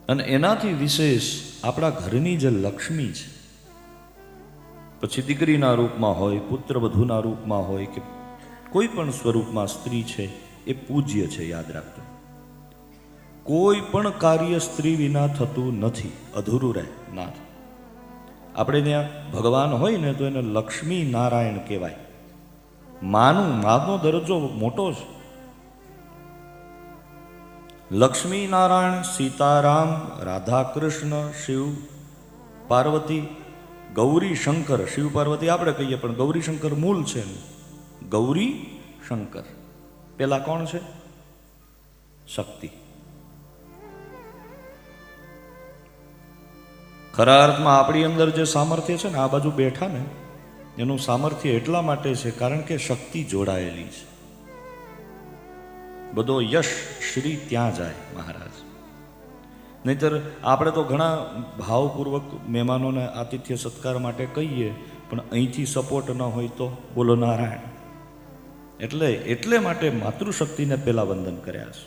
અને એનાથી વિશેષ આપણા ઘરની જે લક્ષ્મી છે, પછી દીકરીના રૂપમાં હોય, પુત્ર વધુના રૂપમાં હોય કે કોઈ પણ સ્વરૂપમાં સ્ત્રી છે, એ પૂજ્ય છે. યાદ રાખજો, કોઈ પણ કાર્ય સ્ત્રી વિના થતું નથી, અધૂરું રહે ના. આપણે ત્યાં ભગવાન હોય ને તો એને લક્ષ્મી નારાયણ કહેવાય. માનો દરજ્જો મોટો છે. લક્ષ્મી નારાયણ, સીતારામ, રાધા કૃષ્ણ, શિવ પાર્વતી, ગૌરી શંકર. શિવ પાર્વતી આપણે કહીએ પણ ગૌરી શંકર મૂળ છે. ગૌરી શંકર પેલા કોણ છે? શક્તિ. ખરા અર્થમાં આપણી અંદર જે સામર્થ્ય છે ને, આ બાજુ બેઠા ને, એનું સામર્થ્ય એટલા માટે છે કારણ કે શક્તિ જોડાયેલી છે. બધો યશ શ્રી ત્યાં જાય મહારાજ. નહીતર આપણે તો ઘણા ભાવપૂર્વક મહેમાનોને આતિથ્ય સત્કાર માટે કહીએ, પણ અહીંથી સપોર્ટ ન હોય તો બોલો નારાયણ. એટલે માટે માતૃશક્તિને પહેલા વંદન કર્યા છે.